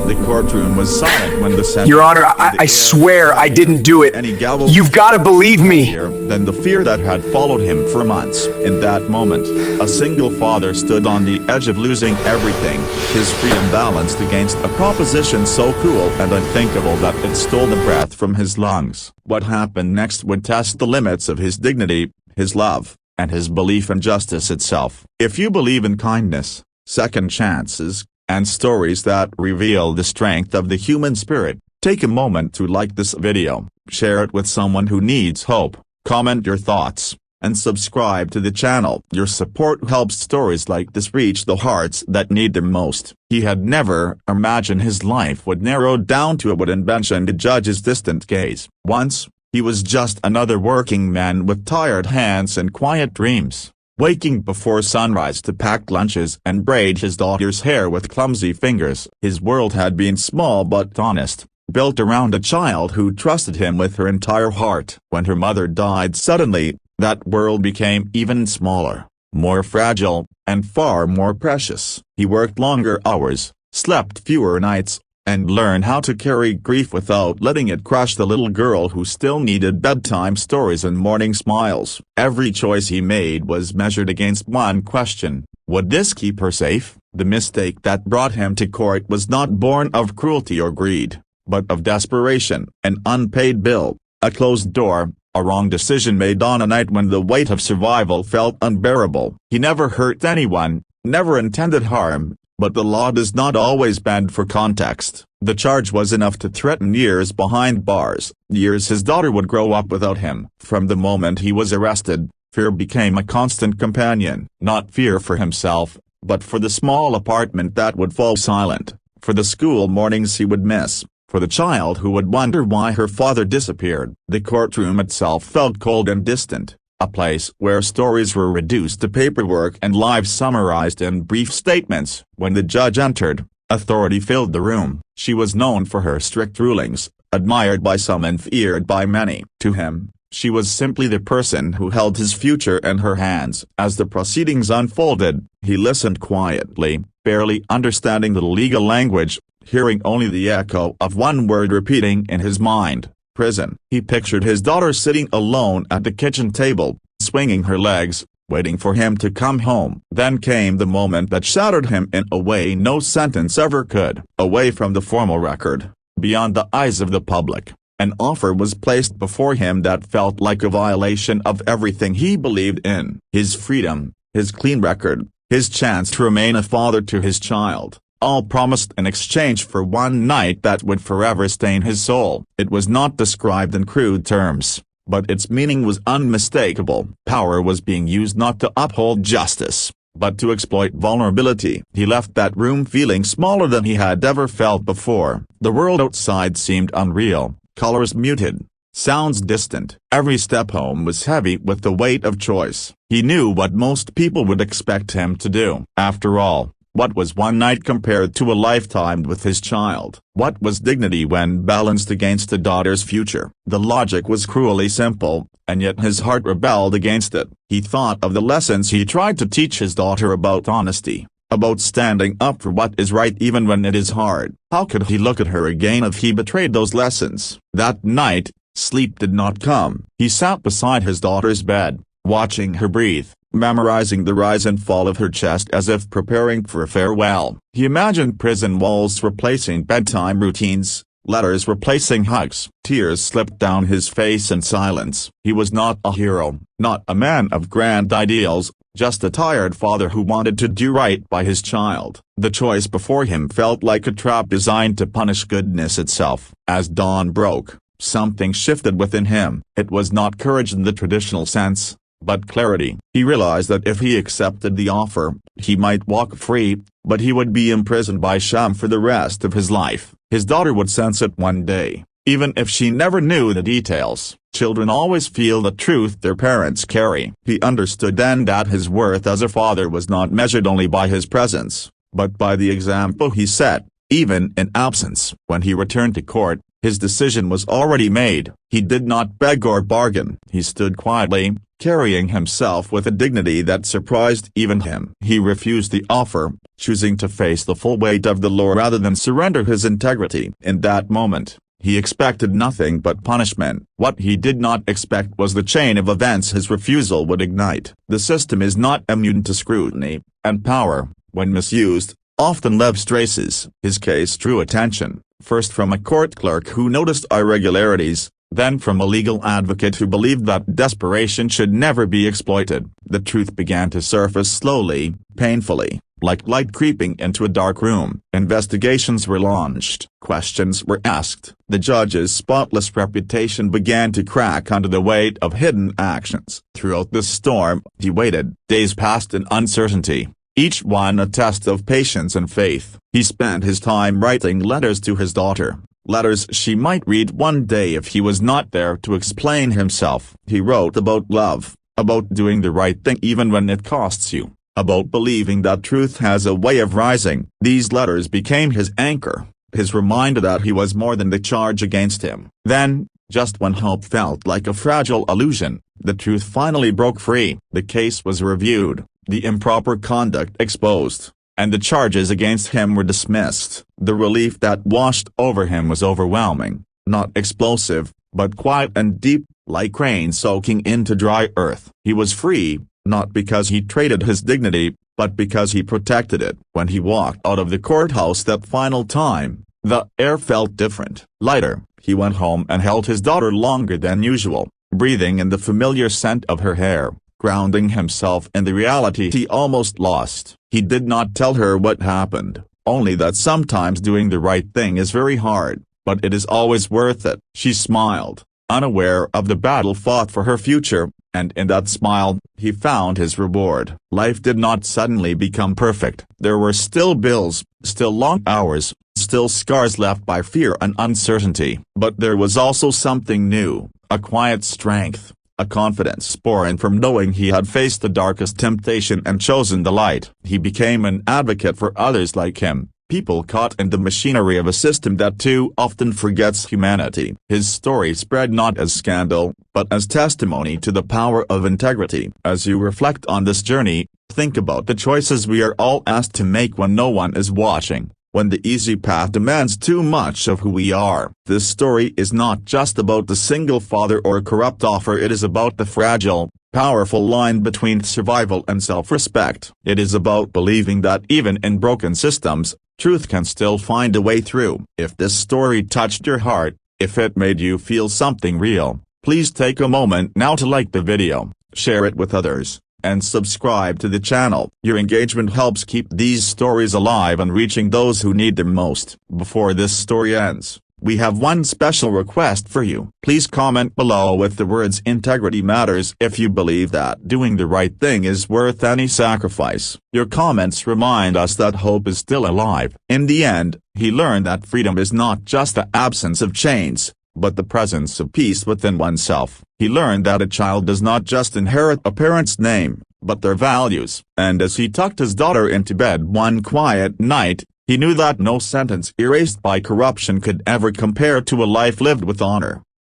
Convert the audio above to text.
The courtroom was silent when the sentence... Your Honor, I swear I didn't do it. You've got to believe me. Than the fear that had followed him for months. In that moment, a single father stood on the edge of losing everything, his freedom balanced against a proposition so cruel and unthinkable that it stole the breath from his lungs. What happened next would test the limits of his dignity, his love, and his belief in justice itself. If you believe in kindness, second chances, and stories that reveal the strength of the human spirit, take a moment to like this video, share it with someone who needs hope, comment your thoughts, and subscribe to the channel. Your support helps stories like this reach the hearts that need them most. He had never imagined his life would narrow down to what invention to judge his distant gaze. Once, he was just another working man with tired hands and quiet dreams, waking before sunrise to pack lunches and braid his daughter's hair with clumsy fingers. His world had been small but honest, built around a child who trusted him with her entire heart. When her mother died suddenly, that world became even smaller, more fragile, and far more precious. He worked longer hours, slept fewer nights, and learned how to carry grief without letting it crush the little girl who still needed bedtime stories and morning smiles. Every choice he made was measured against one question: would this keep her safe? The mistake that brought him to court was not born of cruelty or greed, but of desperation. An unpaid bill, a closed door, a wrong decision made on a night when the weight of survival felt unbearable. He never hurt anyone, never intended harm, but the law does not always bend for context. The charge was enough to threaten years behind bars, years his daughter would grow up without him. From the moment he was arrested, fear became a constant companion. Not fear for himself, but for the small apartment that would fall silent, for the school mornings he would miss, for the child who would wonder why her father disappeared. The courtroom itself felt cold and distant, a place where stories were reduced to paperwork and lives summarized in brief statements. When the judge entered, authority filled the room. She was known for her strict rulings, admired by some and feared by many. To him, she was simply the person who held his future in her hands. As the proceedings unfolded, he listened quietly, barely understanding the legal language, hearing only the echo of one word repeating in his mind: prison. He pictured his daughter sitting alone at the kitchen table, swinging her legs, waiting for him to come home. Then came the moment that shattered him in a way no sentence ever could. Away from the formal record, beyond the eyes of the public, an offer was placed before him that felt like a violation of everything he believed in: his freedom, his clean record, his chance to remain a father to his child. All promised in exchange for one night that would forever stain his soul. It was not described in crude terms, but its meaning was unmistakable. Power was being used not to uphold justice, but to exploit vulnerability. He left that room feeling smaller than he had ever felt before. The world outside seemed unreal, colors muted, sounds distant. Every step home was heavy with the weight of choice. He knew what most people would expect him to do. After all, what was one night compared to a lifetime with his child? What was dignity when balanced against a daughter's future? The logic was cruelly simple, and yet his heart rebelled against it. He thought of the lessons he tried to teach his daughter about honesty, about standing up for what is right even when it is hard. How could he look at her again if he betrayed those lessons? That night, sleep did not come. He sat beside his daughter's bed, watching her breathe, memorizing the rise and fall of her chest as if preparing for a farewell. He imagined prison walls replacing bedtime routines, letters replacing hugs. Tears slipped down his face in silence. He was not a hero, not a man of grand ideals, just a tired father who wanted to do right by his child. The choice before him felt like a trap designed to punish goodness itself. As dawn broke, something shifted within him. It was not courage in the traditional sense, but clarity. He realized that if he accepted the offer, he might walk free, but he would be imprisoned by shame for the rest of his life. His daughter would sense it one day, even if she never knew the details. Children always feel the truth their parents carry. He understood then that his worth as a father was not measured only by his presence, but by the example he set, even in absence. When he returned to court, His decision was already made. He did not beg or bargain. He stood quietly, carrying himself with a dignity that surprised even him. He refused the offer, choosing to face the full weight of the law rather than surrender his integrity. In that moment, he expected nothing but punishment. What he did not expect was the chain of events his refusal would ignite. The system is not immune to scrutiny, and power, when misused, often leaves traces. His case drew attention, first from a court clerk who noticed irregularities, then from a legal advocate who believed that desperation should never be exploited. The truth began to surface slowly, painfully, like light creeping into a dark room. Investigations were launched. Questions were asked. The judge's spotless reputation began to crack under the weight of hidden actions. Throughout this storm, he waited. Days passed in uncertainty, each one a test of patience and faith. He spent his time writing letters to his daughter, letters she might read one day if he was not there to explain himself. He wrote about love, about doing the right thing even when it costs you, about believing that truth has a way of rising. These letters became his anchor, his reminder that he was more than the charge against him. Then, just when hope felt like a fragile illusion, the truth finally broke free. The case was reviewed, the improper conduct exposed, and the charges against him were dismissed. The relief that washed over him was overwhelming, not explosive, but quiet and deep, like rain soaking into dry earth. He was free, not because he traded his dignity, but because he protected it. When he walked out of the courthouse that final time, the air felt different, lighter. He went home and held his daughter longer than usual, breathing in the familiar scent of her hair, grounding himself in the reality he almost lost. He did not tell her what happened, only that sometimes doing the right thing is very hard, but it is always worth it. She smiled, unaware of the battle fought for her future, and in that smile, he found his reward. Life did not suddenly become perfect. There were still bills, still long hours, still scars left by fear and uncertainty. But there was also something new, a quiet strength, a confidence born from knowing he had faced the darkest temptation and chosen the light. He became an advocate for others like him, people caught in the machinery of a system that too often forgets humanity. His story spread not as scandal, but as testimony to the power of integrity. As you reflect on this journey, think about the choices we are all asked to make when no one is watching, when the easy path demands too much of who we are. This story is not just about the single father or corrupt offer. It is about the fragile, powerful line between survival and self-respect. It is about believing that even in broken systems, truth can still find a way through. If this story touched your heart, if it made you feel something real, please take a moment now to like the video, share it with others, and subscribe to the channel. Your engagement helps keep these stories alive and reaching those who need them most. Before this story ends, we have one special request for you. Please comment below with the words "Integrity matters" if you believe that doing the right thing is worth any sacrifice. Your comments remind us that hope is still alive. In the end, he learned that freedom is not just the absence of chains, but the presence of peace within oneself. He learned that a child does not just inherit a parent's name, but their values. And as he tucked his daughter into bed one quiet night, he knew that no sentence erased by corruption could ever compare to a life lived with honor.